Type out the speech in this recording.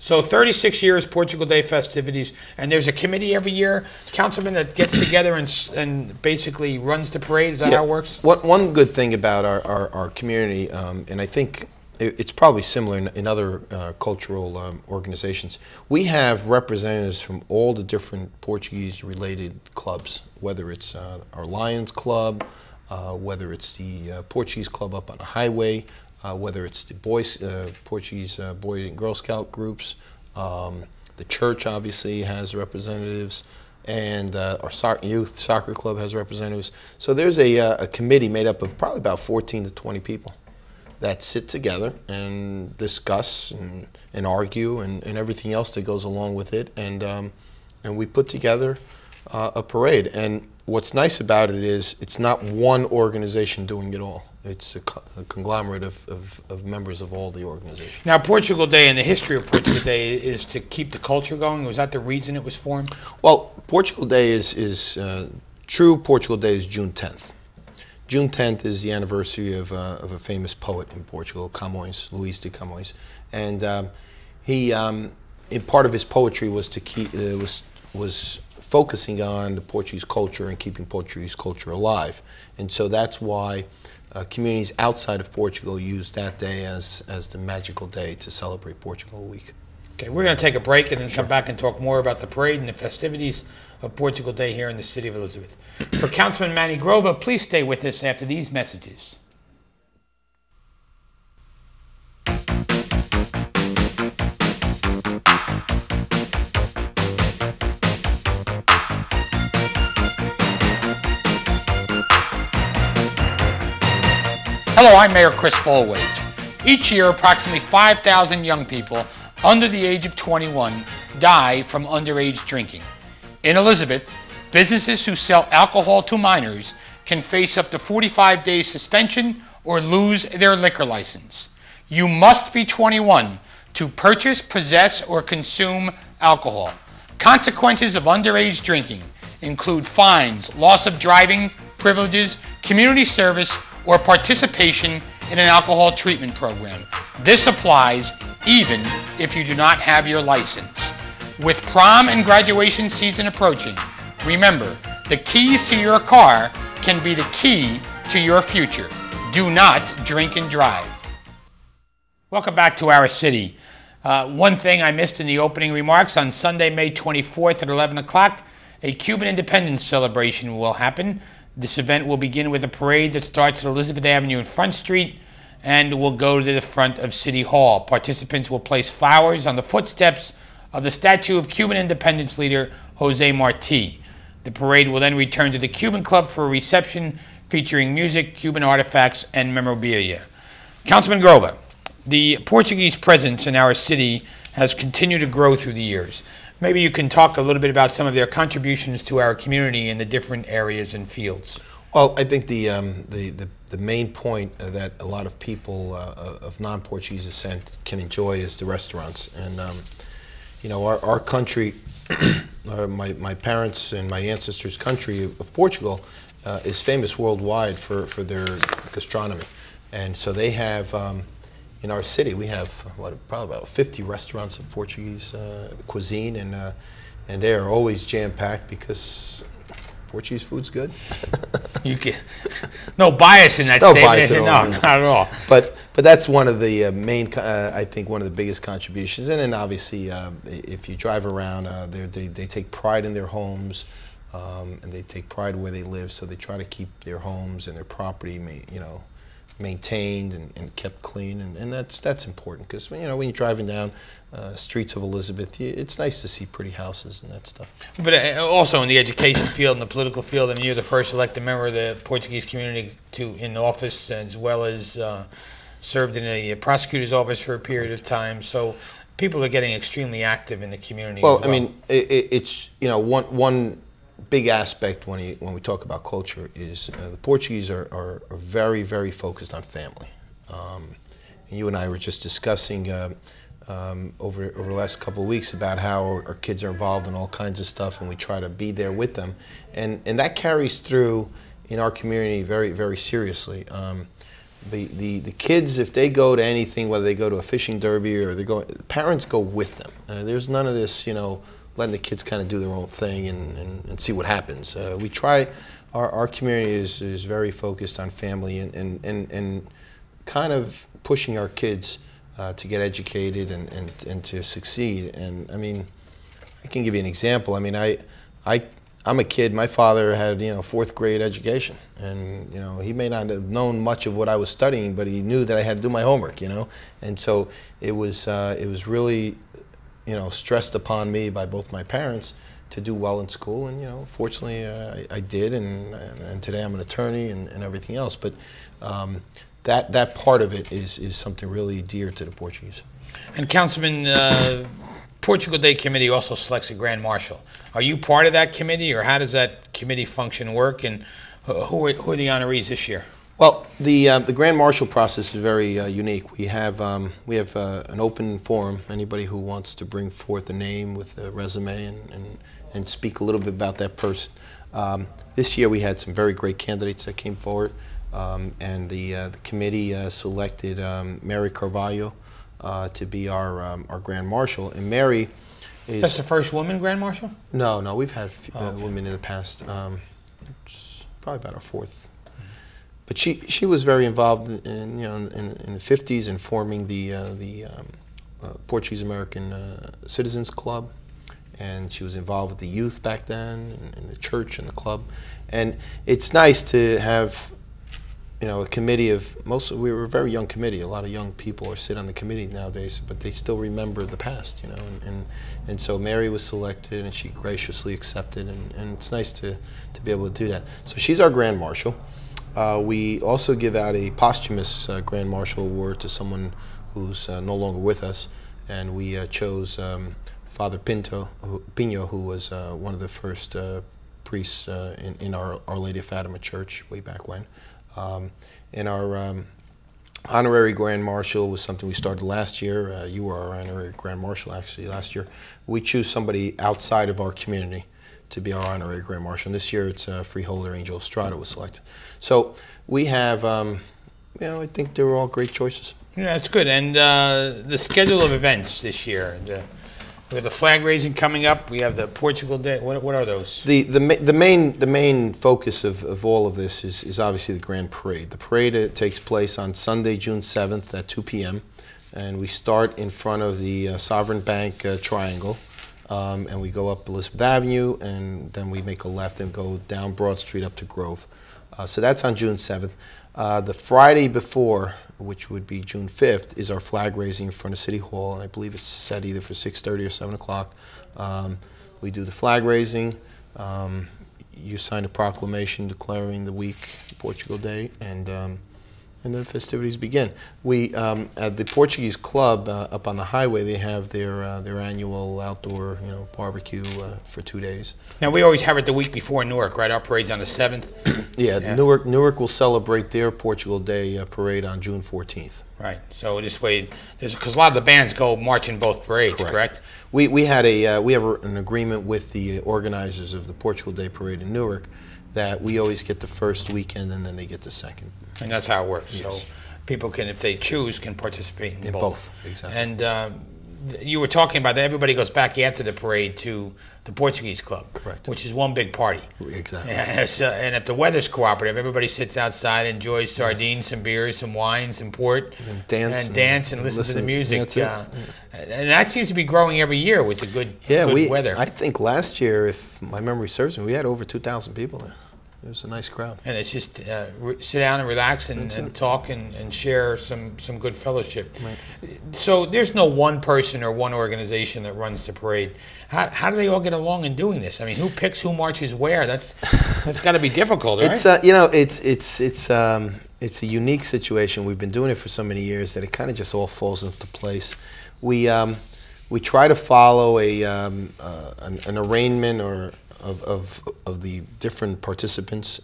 So 36 years Portugal Day festivities, and there's a committee every year, councilman, that gets together and basically runs the parade. Is that how it works? One good thing about our community, and I think it's probably similar in other cultural organizations, we have representatives from all the different Portuguese-related clubs, whether it's our Lions Club, whether it's the Portuguese Club up on the highway, whether it's the Portuguese Boy and Girl Scout groups, the church obviously has representatives, and our youth soccer club has representatives. So there's a committee made up of probably about 14 to 20 people that sit together and discuss and argue and everything else that goes along with it, and we put together a parade. And what's nice about it is it's not one organization doing it all. It's a conglomerate of members of all the organizations. Now, Portugal Day and the history of Portugal Day is to keep the culture going. Was that the reason it was formed? Well, Portugal Day is true Portugal Day is June 10th. June 10th is the anniversary of a famous poet in Portugal, Camões, Luís de Camões, and he, in part of his poetry, was to keep was focusing on the Portuguese culture and keeping Portuguese culture alive, and so that's why communities outside of Portugal use that day as the magical day to celebrate Portugal Week. Okay, we're going to take a break and then come back and talk more about the parade and the festivities of Portugal Day here in the city of Elizabeth. For Councilman Manny Grova, please stay with us after these messages. Hello, I'm Mayor Chris Bolwage. Each year, approximately 5,000 young people under the age of 21 die from underage drinking. In Elizabeth, businesses who sell alcohol to minors can face up to 45 days suspension or lose their liquor license. You must be 21 to purchase, possess, or consume alcohol. Consequences of underage drinking include fines, loss of driving privileges, community service, or participation in an alcohol treatment program. This applies even if you do not have your license. With prom and graduation season approaching, remember, the keys to your car can be the key to your future. Do not drink and drive. Welcome back to our city. One thing I missed in the opening remarks, on Sunday, May 24th at 11 o'clock, a Cuban Independence celebration will happen. This event will begin with a parade that starts at Elizabeth Avenue and Front Street and will go to the front of City Hall. Participants will place flowers on the footsteps of the statue of Cuban independence leader Jose Marti. The parade will then return to the Cuban Club for a reception featuring music, Cuban artifacts, and memorabilia. Councilman Grova, the Portuguese presence in our city has continued to grow through the years. Maybe you can talk a little bit about some of their contributions to our community in the different areas and fields. Well, I think the main point that a lot of people of non-Portuguese descent can enjoy is the restaurants. And you know, our country, my parents' and my ancestors' country of Portugal is famous worldwide for their gastronomy. And so they have, in our city, we have probably about 50 restaurants of Portuguese cuisine, and they are always jam-packed because Portuguese food's good. You can, no bias in that no statement. Bias at all. No, not at all. But that's one of the main, I think, one of the biggest contributions. And then obviously, if you drive around, they take pride in their homes, and they take pride where they live. So they try to keep their homes and their property, maintained and kept clean, and that's important, because when you're driving down streets of Elizabeth, it's nice to see pretty houses and that stuff. But also in the education field and the political field, I mean, you're the first elected member of the Portuguese community in office, as well as served in a prosecutor's office for a period of time. So people are getting extremely active in the community. Well, I mean, it's one big aspect when we talk about culture is the Portuguese are very, very focused on family. And you and I were just discussing over the last couple of weeks about how our kids are involved in all kinds of stuff, and we try to be there with them, and that carries through in our community very, very seriously. The kids, if they go to anything, whether they go to a fishing derby or parents go with them. There's none of this, letting the kids kind of do their own thing and see what happens. We try. Our community is very focused on family and kind of pushing our kids to get educated and to succeed. And I mean, I can give you an example. I mean, I'm a kid. My father had fourth grade education, and he may not have known much of what I was studying, but he knew that I had to do my homework. And so it was really stressed upon me by both my parents to do well in school, and fortunately I did, and today I'm an attorney and everything else. But that part of it is something really dear to the Portuguese. And Councilman, Portugal Day Committee also selects a Grand Marshal. Are you part of that committee, or how does that committee function work, and who are the honorees this year? Well, the Grand Marshal process is very unique. We have an open forum. Anybody who wants to bring forth a name with a resume and speak a little bit about that person. This year we had some very great candidates that came forward, and the committee selected Mary Carvalho to be our Grand Marshal. And Mary is... That's the first woman Grand Marshal? No, we've had women in the past. It's probably about our fourth. But she was very involved in the 50s in forming the Portuguese American Citizens Club, and she was involved with the youth back then, in the church and the club. And it's nice to have a committee of we were a very young committee. A lot of young people sit on the committee nowadays, but they still remember the past, and so Mary was selected, and she graciously accepted, and it's nice to be able to do that. So she's our Grand Marshal. We also give out a posthumous Grand Marshal Award to someone who's no longer with us, and we chose Father Pino, who was one of the first priests in our Lady of Fatima Church way back when. And our honorary Grand Marshal was something we started last year. You were our honorary Grand Marshal actually last year. We choose somebody outside of our community to be our honorary Grand Marshal. And this year it's Freeholder Angel Estrada was selected. So we have, I think they were all great choices. Yeah, that's good. And the schedule of events this year, we have the flag raising coming up. We have the Portugal Day. What are those? The main focus of all of this is obviously the Grand Parade. The parade takes place on Sunday, June 7th at 2 p.m. and we start in front of the Sovereign Bank Triangle, and we go up Elizabeth Avenue, and then we make a left and go down Broad Street up to Grove. So that's on June 7th. The Friday before, which would be June 5th, is our flag raising in front of City Hall, and I believe it's set either for 6:30 or 7 o'clock. We do the flag raising. You sign a proclamation declaring the week Portugal Day, and then festivities begin. We at the Portuguese Club up on the highway, they have their annual outdoor barbecue for 2 days. Now we always have it the week before Newark, right? Our parade's on the 7th. Yeah. Newark will celebrate their Portugal Day parade on June 14th. Right. So this way, because a lot of the bands go march in both parades, correct? We have an agreement with the organizers of the Portugal Day parade in Newark that we always get the first weekend and then they get the second. And that's how it works. Yes. So people can, if they choose, can participate in both. Exactly. And you were talking about that everybody goes back after the parade to the Portuguese Club, correct, which is one big party. Exactly. And if the weather's cooperative, everybody sits outside, enjoys sardines, some beers, some wine, some port, and dance and listen to the music. That's and that seems to be growing every year with the good weather. I think last year, if my memory serves me, we had over 2,000 people there. It was a nice crowd. And it's just sit down and relax and talk and share some good fellowship. Right. So there's no one person or one organization that runs the parade. How do they all get along in doing this? I mean, who picks who marches where? That's got to be difficult, right? It's a unique situation. We've been doing it for so many years that it kind of just all falls into place. We try to follow an arraignment of the different participants.